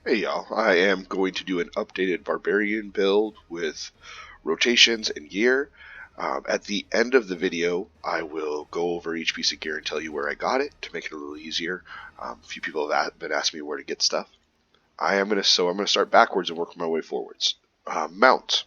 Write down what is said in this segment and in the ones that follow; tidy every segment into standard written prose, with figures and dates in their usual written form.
Hey y'all, I am going to do an updated Barbarian build with rotations and gear. At the end of the video, I will go over each piece of gear and tell you where I got it to make it a little easier. A few people have been asking me where to get stuff. I'm going to start backwards and work my way forwards. Mount.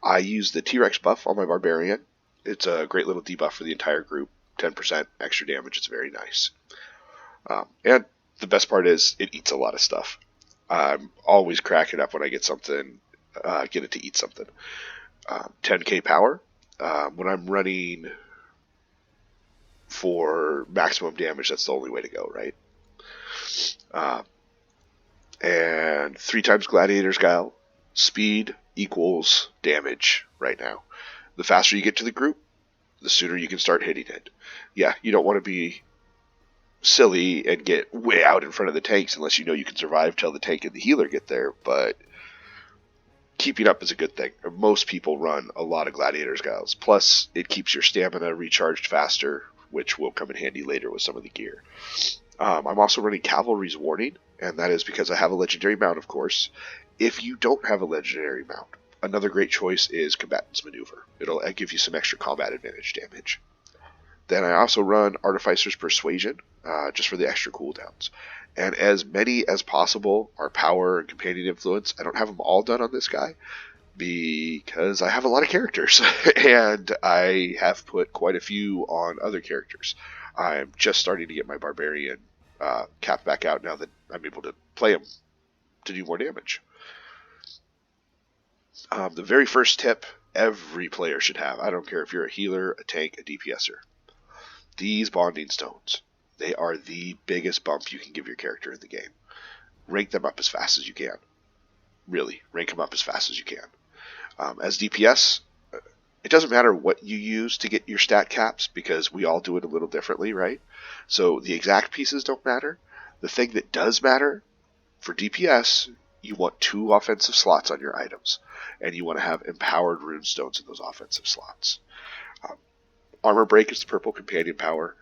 I use the T-Rex buff on my Barbarian. It's a great little debuff for the entire group. 10% extra damage. It's very nice. And the best part is it eats a lot of stuff. I'm always cracking up when I get something, get it to eat something. 10k power. When I'm running for maximum damage, that's the only way to go, right? And 3 times Gladiator's Guile. Speed equals damage right now. The faster you get to the group, the sooner you can start hitting it. Yeah, you don't want to be silly and get way out in front of the tanks unless you know you can survive till the tank and the healer get there, but keeping up is a good thing. Most people run a lot of Gladiator's Guiles. Plus, it keeps your stamina recharged faster, which will come in handy later with some of the gear. I'm also running Cavalry's Warning, and that is because I have a legendary mount, of course. If you don't have a legendary mount, another great choice is Combatant's Maneuver. It'll give you some extra combat advantage damage. Then I also run Artificer's Persuasion, just for the extra cooldowns. And as many as possible are Power and Companion Influence. I don't have them all done on this guy, because I have a lot of characters, and I have put quite a few on other characters. I'm just starting to get my Barbarian cap back out now that I'm able to play him to do more damage. The very first tip every player should have, I don't care if you're a healer, a tank, a DPSer. These bonding stones, they are the biggest bump you can give your character in the game. Rank them up as fast as you can. Really, rank them up as fast as you can. As DPS, it doesn't matter what you use to get your stat caps because we all do it a little differently, right? So the exact pieces don't matter. The thing that does matter for DPS, you want 2 offensive slots on your items, and you want to have empowered runestones in those offensive slots. Armor Break is the purple companion power.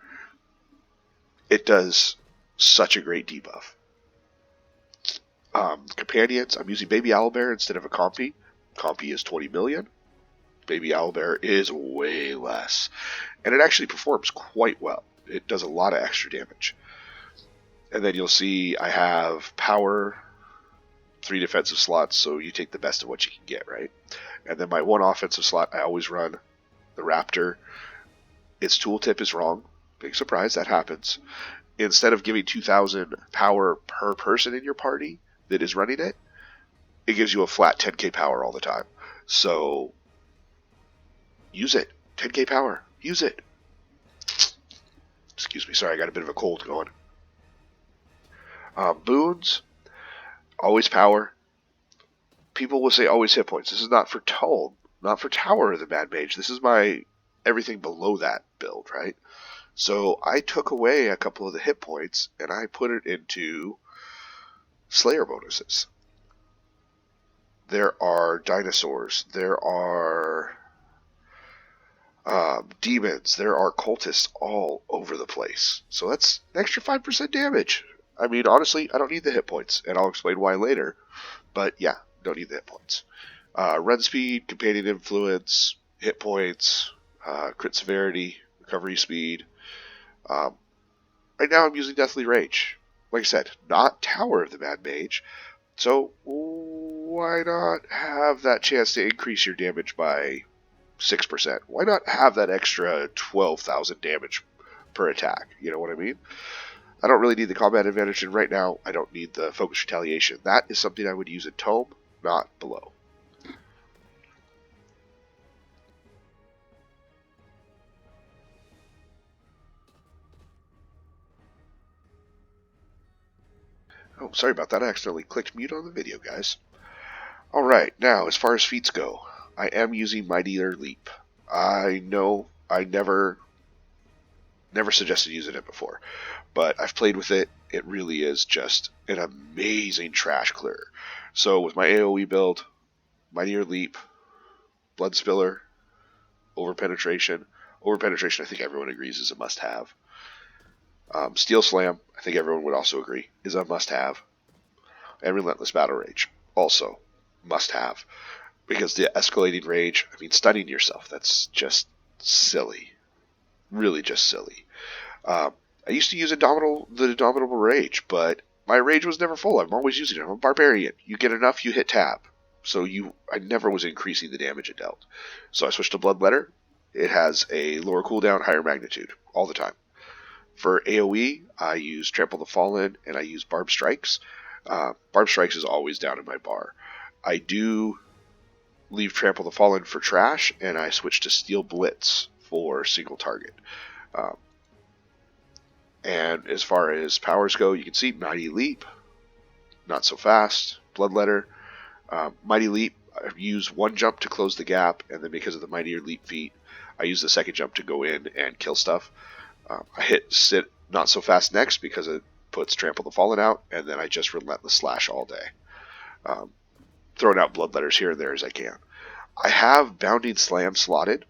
It does such a great debuff. Companions, I'm using Baby Owlbear instead of a Compy. Compy is 20 million. Baby Owlbear is way less. And it actually performs quite well. It does a lot of extra damage. And then you'll see I have power, 3 defensive slots, so you take the best of what you can get, right? And then my 1 offensive slot, I always run the Raptor. Its tooltip is wrong. Big surprise, that happens. Instead of giving 2,000 power per person in your party that is running it, it gives you a flat 10k power all the time. So, use it. 10k power. Use it. Excuse me, sorry, I got a bit of a cold going. Boons, always power. People will say always hit points. This is not for Tome, not for Tower of the Mad Mage. This is my everything below that build, right? So I took away a couple of the hit points and I put it into Slayer bonuses. There are dinosaurs, there are demons, there are cultists all over the place. So that's an extra 5% damage. I mean, honestly, I don't need the hit points, and I'll explain why later. But yeah, don't need the hit points. Run speed, companion influence, hit points, crit severity, recovery speed. Right now I'm using Deathly Rage. Like I said, not Tower of the Mad Mage. So why not have that chance to increase your damage by 6%? Why not have that extra 12,000 damage per attack? You know what I mean? I don't really need the combat advantage, and right now I don't need the focus retaliation. That is something I would use in Tome, not below. Oh, sorry about that. I accidentally clicked mute on the video, guys. Alright, now, as far as feats go, I am using Mightier Leap. I know I never suggested using it before, but I've played with it. It really is just an amazing trash clearer. So with my AoE build, Mightier Leap, Blood Spiller, Overpenetration. Overpenetration, I think everyone agrees, is a must-have. Steel Slam, I think everyone would also agree, is a must-have. And Relentless Battle Rage, also must have. Because the escalating rage, I mean, stunning yourself, that's just silly. Really just silly. I used to use the Indomitable Rage, but my rage was never full. I'm always using it. I'm a Barbarian. You get enough, you hit tab. So I never was increasing the damage it dealt. So I switched to Bloodletter. It has a lower cooldown, higher magnitude, all the time. For AoE, I use Trample the Fallen, and I use Barb Strikes. Barb Strikes is always down in my bar. I do leave Trample the Fallen for trash, and I switch to Steel Blitz for single target. And as far as powers go, you can see Mighty Leap, not so fast, Bloodletter. Mighty Leap, I use one jump to close the gap, and then because of the Mightier Leap feat, I use the second jump to go in and kill stuff. I hit Sit Not So Fast next because it puts Trample the Fallen out, and then I just Relentless Slash all day. Throwing out Bloodletters here and there as I can. I have Bounding Slam slotted.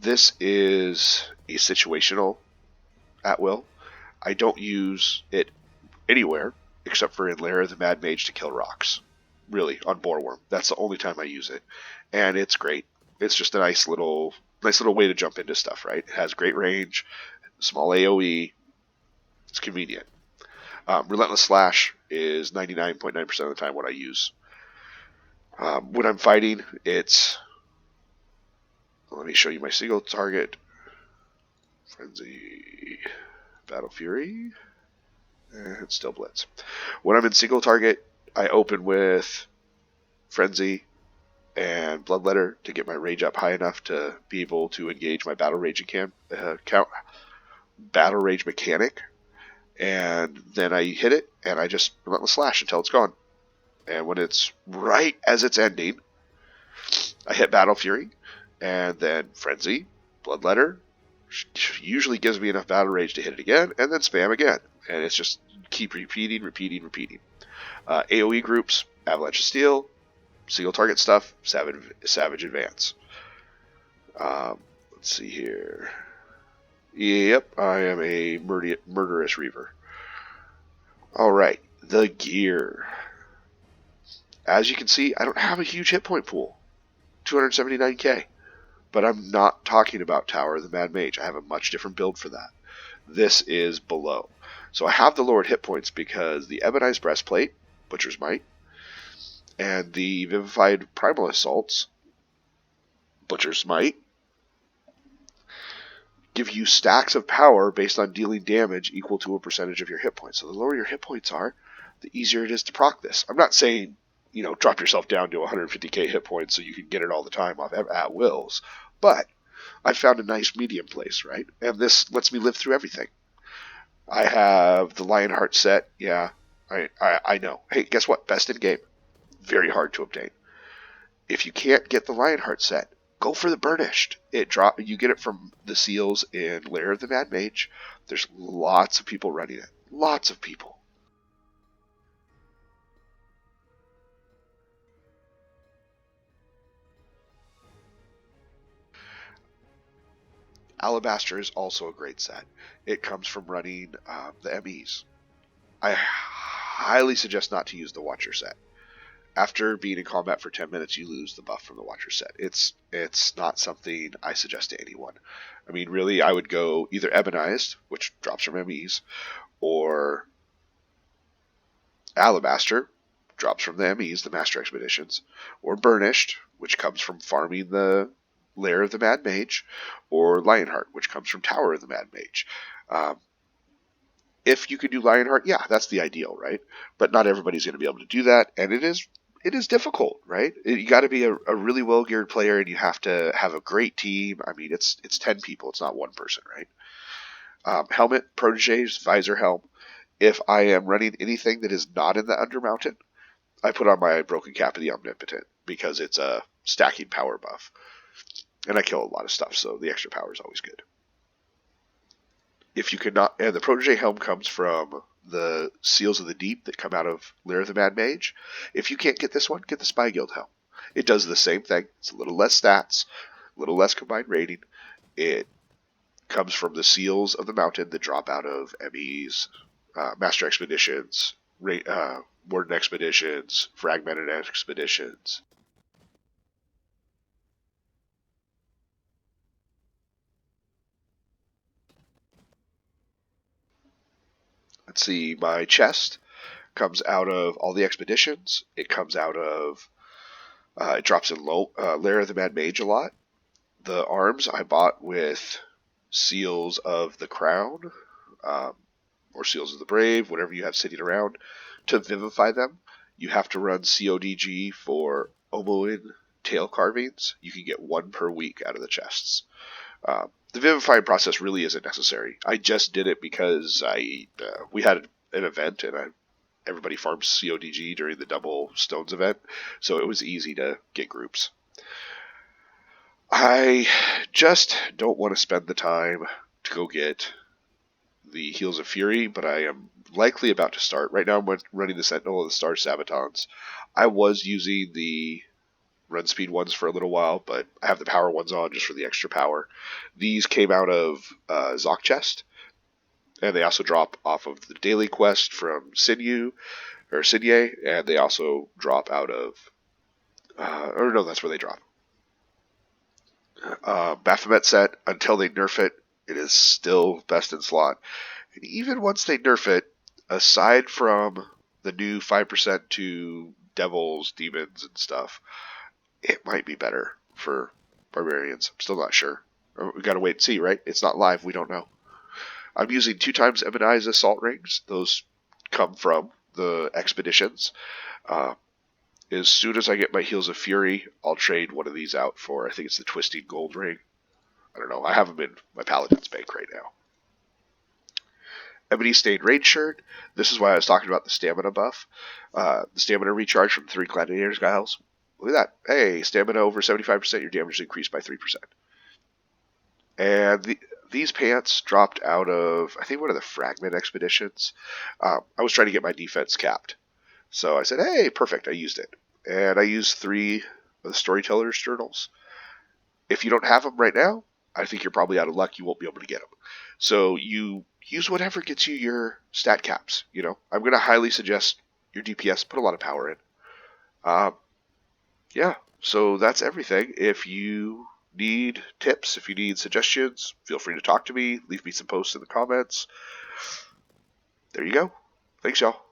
This is a situational at will. I don't use it anywhere except for in Lair of the Mad Mage to kill rocks. Really, on Boreworm. That's the only time I use it. And it's great. It's just a nice little way to jump into stuff, right? It has great range, small AoE. It's convenient. Relentless Slash is 99.9% of the time what I use. When I'm fighting, it's... Let me show you my single target. Frenzy... Battle Fury, and still Blitz. When I'm in single target, I open with Frenzy and Bloodletter to get my rage up high enough to be able to engage my Battle Rage Battle Rage mechanic, and then I hit it, and I just Relentless Slash until it's gone. And when it's right as it's ending, I hit Battle Fury, and then Frenzy, Bloodletter, usually gives me enough Battle Rage to hit it again, and then spam again. And it's just keep repeating. AoE groups, Avalanche of Steel, single target stuff, Savage Advance. Let's see here. Yep, I am a murderous Reaver. Alright, the gear. As you can see, I don't have a huge hit point pool. 279k. But I'm not talking about Tower of the Mad Mage. I have a much different build for that. This is below. So I have the lowered hit points because the Ebonized Breastplate, Butcher's Might, and the Vivified Primal Assaults, Butcher's Might, give you stacks of power based on dealing damage equal to a percentage of your hit points. So the lower your hit points are, the easier it is to proc this. I'm not saying, drop yourself down to 150k hit points so you can get it all the time off at wills. But I found a nice medium place, right? And this lets me live through everything. I have the Lionheart set. Yeah, I know. Hey, guess what? Best in game. Very hard to obtain. If you can't get the Lionheart set, go for the Burnished. You get it from the seals in Lair of the Mad Mage. There's lots of people running it. Lots of people. Alabaster is also a great set. It comes from running the MEs. I highly suggest not to use the Watcher set. After being in combat for 10 minutes, you lose the buff from the Watcher set. It's not something I suggest to anyone. I mean, really, I would go either Ebonized, which drops from MEs, or Alabaster, drops from the MEs, the Master Expeditions, or Burnished, which comes from farming the Lair of the Mad Mage, or Lionheart, which comes from Tower of the Mad Mage. If you could do Lionheart, yeah, that's the ideal, right? But not everybody's going to be able to do that, and it is difficult, right? You got to be a really well-geared player, and you have to have a great team. I mean, it's 10 people, it's not one person, right? Helmet, Proteges, Visor Helm. If I am running anything that is not in the Undermountain, I put on my Broken Cap of the Omnipotent, because it's a stacking power buff. And I kill a lot of stuff, so the extra power is always good. If you cannot, and the Protege Helm comes from the Seals of the Deep that come out of Lair of the Mad Mage. If you can't get this one, get the Spy Guild Helm. It does the same thing. It's a little less stats, a little less combined rating. It comes from the Seals of the Mountain that drop out of MEs, Master Expeditions, Warden expeditions, fragmented expeditions. Let's see, my chest comes out of all the expeditions. It comes out of, it drops in Lair of the Mad Mage a lot. The arms I bought with Seals of the Crown, or Seals of the Brave, whatever you have sitting around. To vivify them, you have to run CODG for Omoin tail carvings. You can get 1 per week out of the chests. The vivifying process really isn't necessary. I just did it because we had an event and everybody farmed CODG during the double stones event, so it was easy to get groups. I just don't want to spend the time to go get the Heels of Fury, but I am likely about to start. Right now I'm running the Sentinel of the Star Sabatons. I was using the run speed ones for a little while, but I have the power ones on just for the extra power. These came out of Zoc Chest, and they also drop off of the daily quest from Sinye, and they also drop out of, or no, that's where they drop. Baphomet set, until they nerf it, it is still best in slot. And even once they nerf it, aside from the new 5% to devils, demons, and stuff, it might be better for barbarians. I'm still not sure. We gotta wait and see, right? It's not live. We don't know. I'm using 2 times Ebonize assault rings. Those come from the expeditions. As soon as I get my Heels of Fury, I'll trade one of these out for, I think it's the Twisting Gold Ring. I don't know. I have them in my Paladin's bank right now. Ebony Stained Raid Shirt. This is why I was talking about the stamina buff. The stamina recharge from 3 Gladiators Guiles. Look at that. Hey, stamina over 75%, your damage is increased by 3%. And these pants dropped out of, I think, one of the Fragment expeditions. I was trying to get my defense capped. So I said, hey, perfect, I used it. And I used 3 of the Storyteller's Journals. If you don't have them right now, I think you're probably out of luck. You won't be able to get them. So you use whatever gets you your stat caps. You know, I'm going to highly suggest your DPS. Put a lot of power in. Yeah, so that's everything. If you need tips, if you need suggestions, feel free to talk to me. Leave me some posts in the comments. There you go. Thanks, y'all.